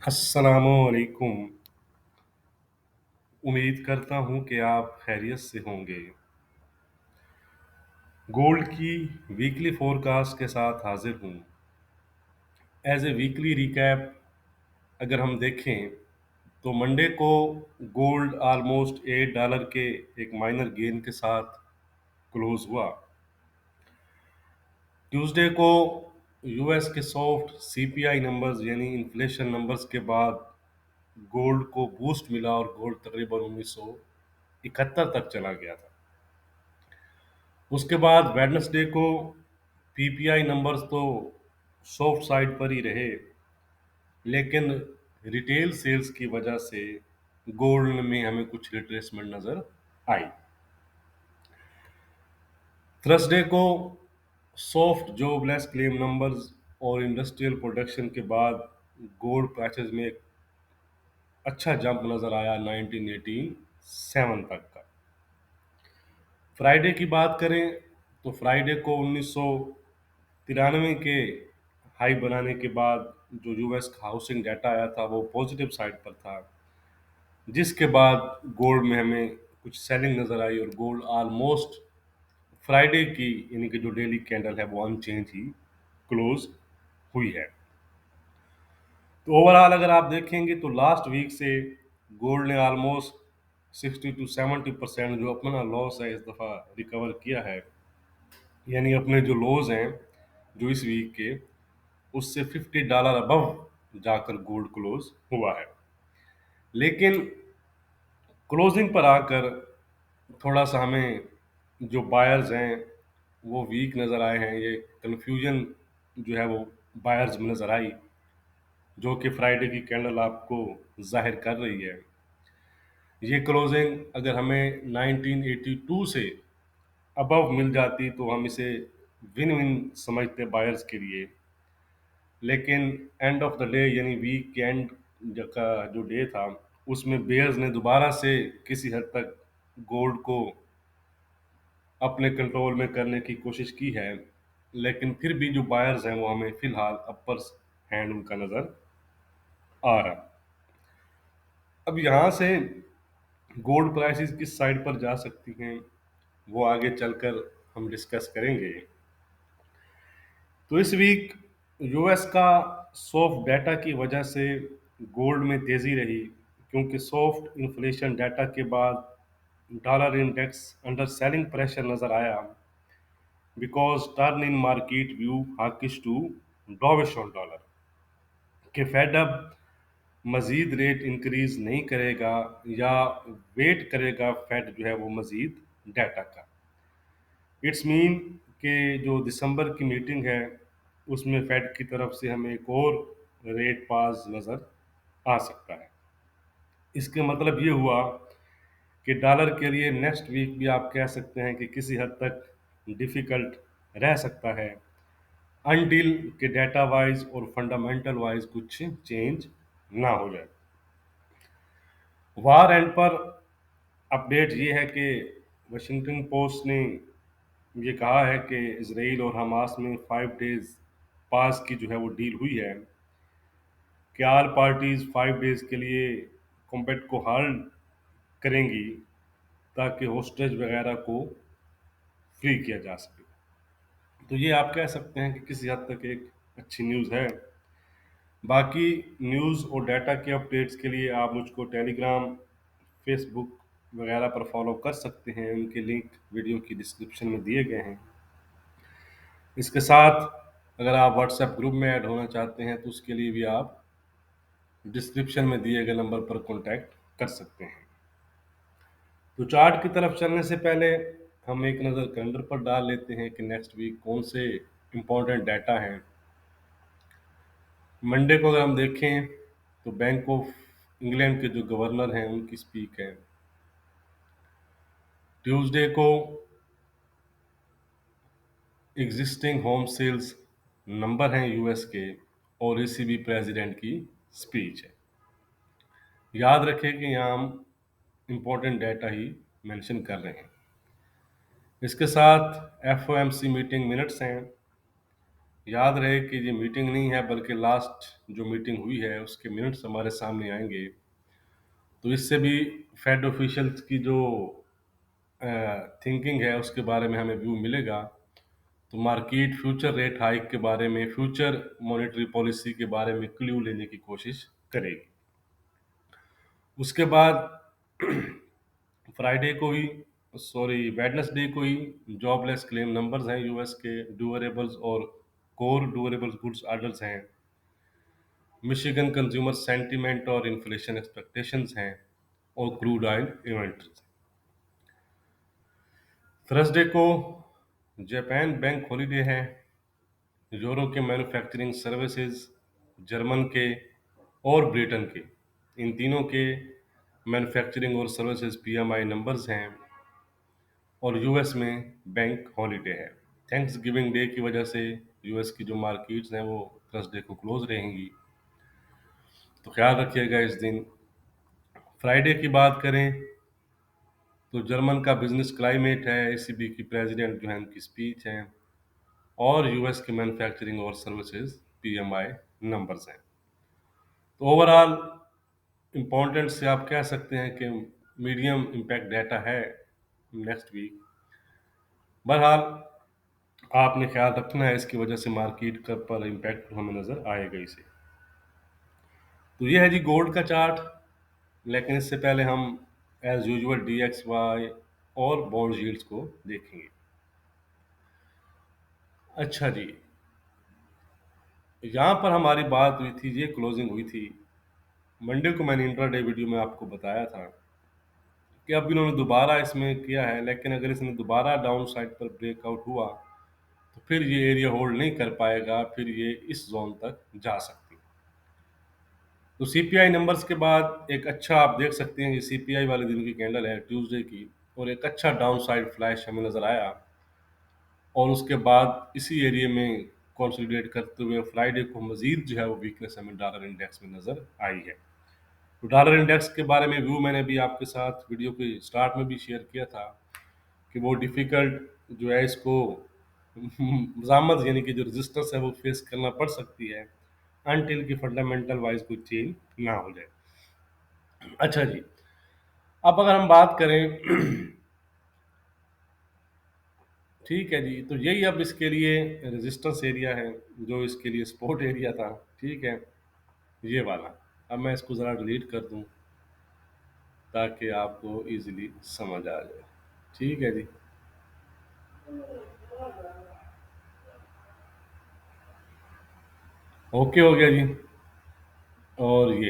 अस्सलामुअलैकुम। उम्मीद करता हूँ कि आप खैरियत से होंगे। गोल्ड की वीकली फोरकास्ट के साथ हाजिर हूँ। एज ए वीकली रिकैप अगर हम देखें तो मंडे को गोल्ड ऑलमोस्ट $8 के एक माइनर गेन के साथ क्लोज हुआ। ट्यूसडे को यूएस के सॉफ्ट सीपीआई नंबर्स यानी इन्फ्लेशन नंबर्स के बाद गोल्ड को बूस्ट मिला और गोल्ड तकरीबन 1971 तक चला गया था। उसके बाद वेडनेसडे को पीपीआई नंबर्स तो सॉफ्ट साइड पर ही रहे, लेकिन रिटेल सेल्स की वजह से गोल्ड में हमें कुछ रिट्रेसमेंट नजर आई। थर्सडे को सॉफ्ट जॉबलेस क्लेम नंबर्स और इंडस्ट्रियल प्रोडक्शन के बाद गोल्ड प्राइसेस में एक अच्छा जंप नजर आया 1987 तक का। फ्राइडे की बात करें तो फ्राइडे को 1993 के हाई बनाने के बाद जो यूएस का हाउसिंग डाटा आया था वो पॉजिटिव साइड पर था, जिसके बाद गोल्ड में हमें कुछ सेलिंग नजर आई और गोल्ड ऑलमोस्ट फ्राइडे की यानी कि जो डेली कैंडल है वो अनचेंज ही क्लोज हुई है। तो ओवरऑल अगर आप देखेंगे तो लास्ट वीक से गोल्ड ने ऑलमोस्ट 60 to 70% जो अपना लॉस है इस दफ़ा रिकवर किया है। यानी अपने जो लोज हैं जो इस वीक के, उससे $50 अबव जाकर गोल्ड क्लोज हुआ है। लेकिन क्लोजिंग पर आकर थोड़ा सा हमें जो बायर्स हैं वो वीक नज़र आए हैं। ये कन्फ्यूजन जो है वो बायर्स में नज़र आई, जो कि फ्राइडे की कैंडल आपको जाहिर कर रही है। ये क्लोजिंग अगर हमें 1982 से अबव मिल जाती तो हम इसे विन विन समझते बायर्स के लिए। लेकिन एंड ऑफ द डे यानी वीक के एंड का जो डे था उसमें बेयर्स ने दोबारा से किसी हद तक गोल्ड को अपने कंट्रोल में करने की कोशिश की है, लेकिन फिर भी जो बायर्स हैं वो हमें फिलहाल अपर हैंड उनका नज़र आ रहा। अब यहाँ से गोल्ड प्राइसेस किस साइड पर जा सकती हैं वो आगे चलकर हम डिस्कस करेंगे। तो इस वीक यूएस का सॉफ्ट डाटा की वजह से गोल्ड में तेजी रही, क्योंकि सॉफ्ट इन्फ्लेशन डाटा के बाद dollar index under selling pressure नजर आया, because turn in market view hawkish to dovish on dollar के फेड अब मजीद रेट इंक्रीज नहीं करेगा या वेट करेगा फेड जो है वो मजीद डाटा का। इट्स मीन कि जो दिसंबर की मीटिंग है उसमें फेड की तरफ से हमें एक और रेट पास नज़र आ सकता है। इसके मतलब ये हुआ कि डॉलर के लिए नेक्स्ट वीक भी आप कह सकते हैं कि किसी हद तक डिफ़िकल्ट रह सकता है, अनटिल के डाटा वाइज और फंडामेंटल वाइज कुछ चेंज ना हो जाए। वार एंड पर अपडेट ये है कि वाशिंगटन पोस्ट ने ये कहा है कि इसराइल और हमास में 5 डेज पास की जो है वो डील हुई है कि ऑल पार्टीज 5 डेज के लिए कॉम्बैट को हाल्ट करेंगी ताकि होस्टेज वगैरह को फ्री किया जा सके। तो ये आप कह सकते हैं कि किसी हद तक एक अच्छी न्यूज़ है। बाकी न्यूज़ और डाटा के अपडेट्स के लिए आप मुझको टेलीग्राम, फेसबुक वगैरह पर फॉलो कर सकते हैं। उनके लिंक वीडियो की डिस्क्रिप्शन में दिए गए हैं। इसके साथ अगर आप व्हाट्सएप ग्रुप में ऐड होना चाहते हैं तो उसके लिए भी आप डिस्क्रिप्शन में दिए गए नंबर पर कॉन्टैक्ट कर सकते हैं। तो चार्ट की तरफ चलने से पहले हम एक नज़र कैलेंडर पर डाल लेते हैं कि नेक्स्ट वीक कौन से इम्पोर्टेंट डाटा हैं। मंडे को अगर हम देखें तो बैंक ऑफ इंग्लैंड के जो गवर्नर हैं उनकी स्पीक है। ट्यूसडे को एग्जिस्टिंग होम सेल्स नंबर हैं यूएस के और ईसीबी प्रेसिडेंट की स्पीच है। याद रखें कि यहाँ हम इम्पोर्टेंट डाटा ही मेंशन कर रहे हैं। इसके साथ एफओएमसी मीटिंग मिनट्स हैं। याद रहे कि ये मीटिंग नहीं है, बल्कि लास्ट जो मीटिंग हुई है उसके मिनट्स हमारे सामने आएंगे। तो इससे भी फेड ऑफिशियल्स की जो थिंकिंग है उसके बारे में हमें व्यू मिलेगा। तो मार्केट फ्यूचर रेट हाइक के बारे में, फ्यूचर मॉनेटरी पॉलिसी के बारे में क्लू लेने की कोशिश करेगी। उसके बाद फ्राइडे को ही, सॉरी वेडनेसडे को ही जॉबलेस क्लेम नंबर्स हैं यूएस के, ड्यूरेबल्स और कोर ड्यूरेबल्स गुड्स ऑर्डर्स हैं, मिशिगन कंज्यूमर सेंटीमेंट और इन्फ्लेशन एक्सपेक्टेशंस हैं, और क्रूड ऑयल इन्वेंट्रीज। थर्सडे को जापान बैंक हॉलीडे है, यूरो के मैन्युफैक्चरिंग सर्विसेज, जर्मन के और ब्रिटेन के, इन तीनों के मैन्युफैक्चरिंग और सर्विसेज पीएमआई नंबर्स हैं, और यूएस में बैंक हॉलीडे है। थैंक्स गिविंग डे की वजह से यूएस की जो मार्केट्स हैं वो थर्सडे को क्लोज रहेंगी, तो ख्याल रखिएगा इस दिन। फ्राइडे की बात करें तो जर्मन का बिजनेस क्लाइमेट है, एसीबी की प्रेसिडेंट जो है उनकी स्पीच है, और यूएस के मैन्युफैक्चरिंग और सर्विसेज पीएमआई नंबर्स हैं। तो ओवरऑल इम्पोर्टेंट से आप कह सकते हैं कि मीडियम इम्पैक्ट डाटा है नेक्स्ट वीक। बहरहाल आपने ख्याल रखना है, इसकी वजह से मार्केट का पर इम्पैक्ट हमें नज़र आएगा इसे। तो ये है जी गोल्ड का चार्ट, लेकिन इससे पहले हम एज यूजुअल DXY और बॉन्ड यील्ड्स को देखेंगे। अच्छा जी, यहाँ पर हमारी बात हुई थी, ये क्लोजिंग हुई थी मंडे को। मैंने इंट्राडे वीडियो में आपको बताया था कि अब इन्होंने दोबारा इसमें किया है, लेकिन अगर इसने दोबारा डाउन साइड पर ब्रेकआउट हुआ तो फिर ये एरिया होल्ड नहीं कर पाएगा, फिर ये इस जोन तक जा सकती है। तो सीपीआई नंबर्स के बाद एक अच्छा, आप देख सकते हैं ये सीपीआई वाले दिन की कैंडल है ट्यूसडे की, और एक अच्छा डाउन साइड फ्लैश हमें नज़र आया, और उसके बाद इसी एरिया में कंसोलिडेट करते हुए फ्राइडे को मजीद जो है वो वीकनेस हमें डॉलर इंडेक्स में नज़र आई है। तो डॉलर इंडेक्स के बारे में व्यू मैंने भी आपके साथ वीडियो के स्टार्ट में भी शेयर किया था कि वो डिफ़िकल्ट जो है इसको मज़ामत यानी कि जो रेजिस्टेंस है वो फेस करना पड़ सकती है, अनटिल की फंडामेंटल वाइज कोई चेंज ना हो जाए। अच्छा जी, अब अगर हम बात करें ठीक है जी, तो यही अब इसके लिए रेजिस्टेंस एरिया है, जो इसके लिए सपोर्ट एरिया था, ठीक है, ये वाला। अब मैं इसको ज़रा डिलीट कर दूं ताकि आपको इजीली समझ आ जाए। ठीक है जी, ओके हो गया जी। और ये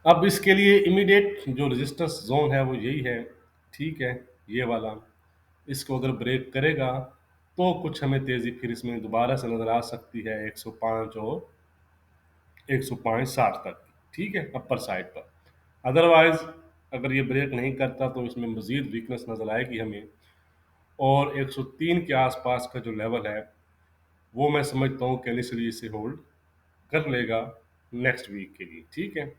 अब इसके लिए इमीडिएट जो रेजिस्टेंस जोन है वो यही है, ठीक है, ये वाला। इसको अगर ब्रेक करेगा तो कुछ हमें तेज़ी फिर इसमें दोबारा से नज़र आ सकती है 105 और 105.60 तक, ठीक है, अपर साइड पर। अदरवाइज अगर ये ब्रेक नहीं करता तो इसमें मज़ीद वीकनेस नज़र आएगी हमें, और 103 के आसपास का जो लेवल है वो मैं समझता हूँ कि इनिशियली इसे होल्ड कर लेगा नेक्स्ट वीक के लिए, ठीक है।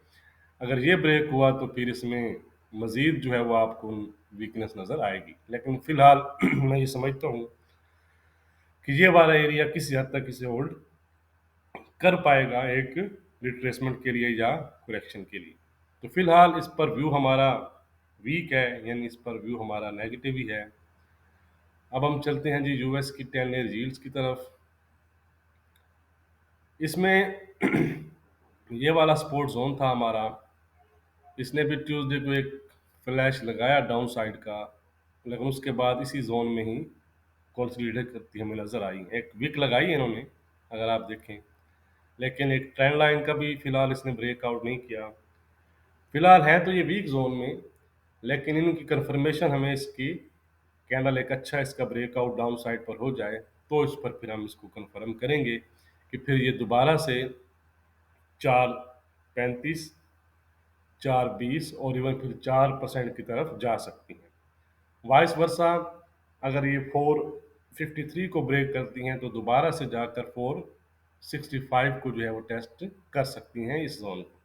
अगर ये ब्रेक हुआ तो फिर इसमें मज़ीद जो है वो आपको वीकनेस नज़र आएगी, लेकिन फ़िलहाल मैं ये समझता हूँ कि ये वाला एरिया किसी हद तक इसे होल्ड कर पाएगा एक रिट्रेसमेंट के लिए या करेक्शन के लिए। तो फ़िलहाल इस पर व्यू हमारा वीक है, यानी इस पर व्यू हमारा नेगेटिव ही है। अब हम चलते हैं जी यूएस की 10 ईयर यील्ड्स की तरफ। इसमें ये वाला सपोर्ट जोन था हमारा, इसने भी ट्यूसडे को एक फ्लैश लगाया डाउन साइड का, लेकिन उसके बाद इसी जोन में ही कंसोलिडेट करती हमें नज़र आई। एक विक लगाई है इन्होंने अगर आप देखें, लेकिन एक ट्रेंड लाइन का भी फिलहाल इसने ब्रेकआउट नहीं किया। फिलहाल है तो ये वीक जोन में, लेकिन इनकी कंफर्मेशन हमें इसकी कैंडल एक अच्छा इसका ब्रेकआउट डाउन साइड पर हो जाए तो इस पर फिर हम इसको कंफर्म करेंगे कि फिर ये दोबारा से 4.35, 4.20 और इवन फिर 4% की तरफ जा सकती हैं। वाइस वर्सा अगर ये 453 को ब्रेक करती हैं तो दोबारा से जाकर 465 को जो है वो टेस्ट कर सकती हैं इस जोन को।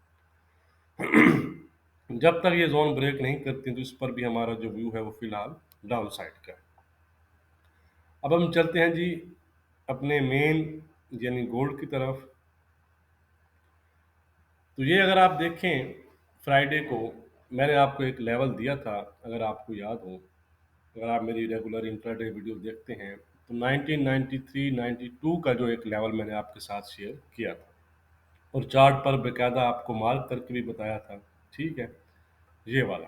जब तक ये जोन ब्रेक नहीं करती तो इस पर भी हमारा जो व्यू है वो फिलहाल डाउन साइड का है। अब हम चलते हैं जी अपने मेन यानी गोल्ड की तरफ। तो ये अगर आप देखें फ्राइडे को, मैंने आपको एक लेवल दिया था, अगर आपको याद हो, अगर आप मेरी रेगुलर इंट्राडे वीडियो देखते हैं, तो 1993-92 का जो एक लेवल मैंने आपके साथ शेयर किया था और चार्ट पर बेकायदा आपको मार्क करके भी बताया था, ठीक है, ये वाला।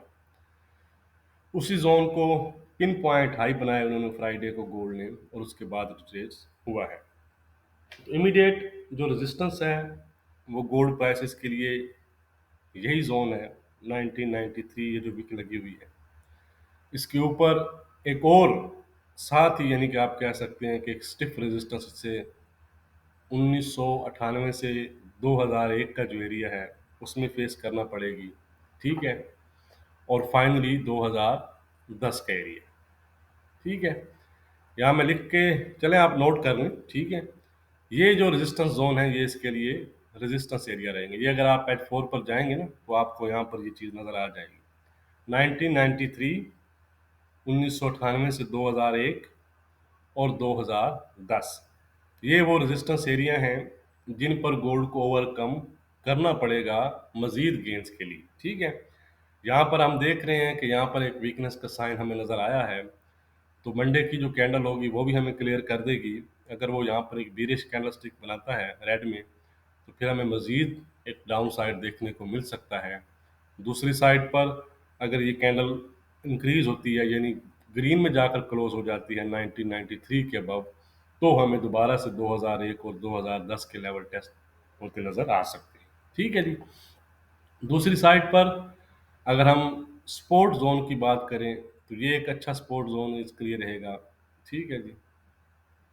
उसी जोन को पिन पॉइंट हाई बनाया उन्होंने फ्राइडे को गोल्ड ने, और उसके बाद रिट्रेस हुआ है। तो इमीडिएट जो रेजिस्टेंस है वो गोल्ड प्राइसेस के लिए यही जोन है, 1993, ये जो विक लगी हुई है। इसके ऊपर एक और साथ ही, यानी कि आप कह सकते हैं कि एक स्टिफ रेजिस्टेंस से 1998 से 2001 का जो एरिया है उसमें फेस करना पड़ेगी, ठीक है, और फाइनली 2010 का एरिया, ठीक है। यहाँ मैं लिख के, चलें आप नोट कर लें, ठीक है। ये जो रेजिस्टेंस जोन है ये इसके लिए रेजिस्टेंस एरिया रहेंगे। ये अगर आप H4 पर जाएंगे ना तो आपको यहाँ पर ये चीज़ नज़र आ जाएगी। 1993, 1998 से 2001 और 2010, ये वो रेजिस्टेंस एरिया हैं जिन पर गोल्ड को ओवरकम करना पड़ेगा मजीद गेंस के लिए, ठीक है। यहाँ पर हम देख रहे हैं कि यहाँ पर एक वीकनेस का साइन हमें नज़र आया है, तो मंडे की जो कैंडल होगी वो भी हमें क्लियर कर देगी। अगर वो यहाँ पर एक बीरिश कैंडल स्टिक बनाता है रेड में, तो फिर हमें मजीद एक डाउन साइड देखने को मिल सकता है। दूसरी साइड पर अगर ये कैंडल इंक्रीज होती है, यानी ग्रीन में जाकर क्लोज हो जाती है 1993 के अबव, तो हमें दोबारा से 2001 और 2010 के लेवल टेस्ट होते नज़र आ सकते हैं, ठीक है जी। दूसरी साइड पर अगर हम स्पोर्ट जोन की बात करें, तो ये एक अच्छा स्पोर्ट जोन इसके लिए रहेगा, ठीक है जी।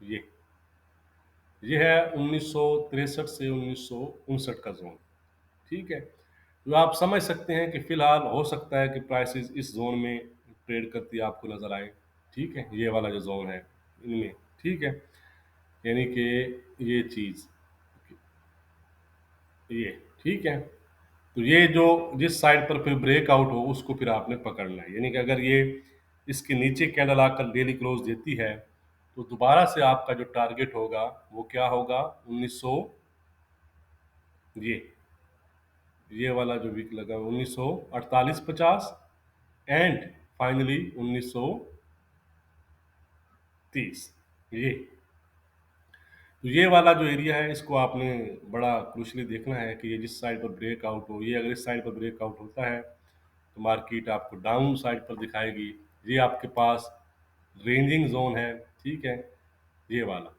ये ये है 1963 से 1959 का जोन, ठीक है। तो आप समझ सकते हैं कि फिलहाल हो सकता है कि प्राइसेस इस जोन में ट्रेड करती आपको नजर आए, ठीक है, ये वाला जो जोन है इनमें, ठीक है। यानी कि ये चीज, ये, ठीक है। तो ये जो जिस साइड पर फिर ब्रेकआउट हो उसको फिर आपने पकड़ना है, यानी कि अगर ये इसके नीचे कैंडल आकर डेली क्लोज देती है, तो दोबारा से आपका जो टारगेट होगा वो क्या होगा, 1900, ये ये वाला जो वीक लगा 1948-50, एंड फाइनली 1930, ये। तो ये वाला जो एरिया है इसको आपने बड़ा क्रूशली देखना है कि ये जिस साइड पर ब्रेकआउट हो, ये अगर इस साइड पर ब्रेकआउट होता है तो मार्केट आपको डाउन साइड पर दिखाएगी। ये आपके पास रेंजिंग जोन है, ठीक है, ये वाला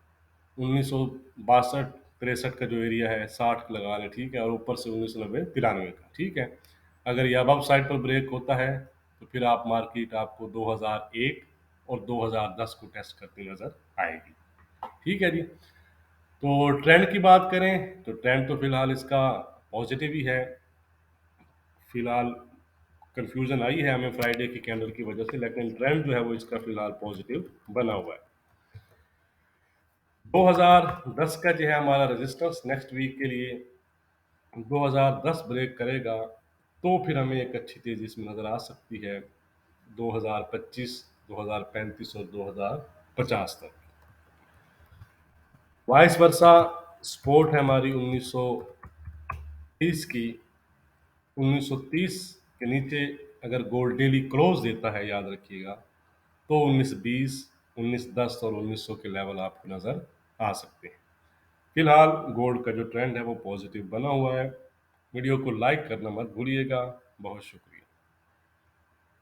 1962-63 का जो एरिया है, 60 लगा लें, ठीक है, और ऊपर से 1990-93 का, ठीक है। अगर ये अबव साइड पर ब्रेक होता है तो फिर आप मार्केट आपको 2001 और 2010 को टेस्ट करती नजर आएगी, ठीक है जी। तो ट्रेंड की बात करें तो ट्रेंड तो फिलहाल इसका पॉजिटिव ही है। फिलहाल कंफ्यूजन आई है हमें फ्राइडे की कैंडल की वजह से, लेकिन ट्रेंड जो है वो इसका फिलहाल पॉजिटिव बना हुआ है। 2010 का जो है हमारा रेजिस्टेंस नेक्स्ट वीक के लिए 2010 ब्रेक करेगा तो फिर हमें एक अच्छी तेजी इसमें नजर आ सकती है 2025, 2035 और 2050 तक। वाइस वर्सा सपोर्ट है हमारी 1930 की, 1930 के नीचे अगर गोल्ड डेली क्लोज देता है, याद रखिएगा, तो 1920, 1910 और 1900 के लेवल आपको नज़र आ सकते हैं। फिलहाल गोल्ड का जो ट्रेंड है वो पॉजिटिव बना हुआ है। वीडियो को लाइक करना मत भूलिएगा। बहुत शुक्रिया।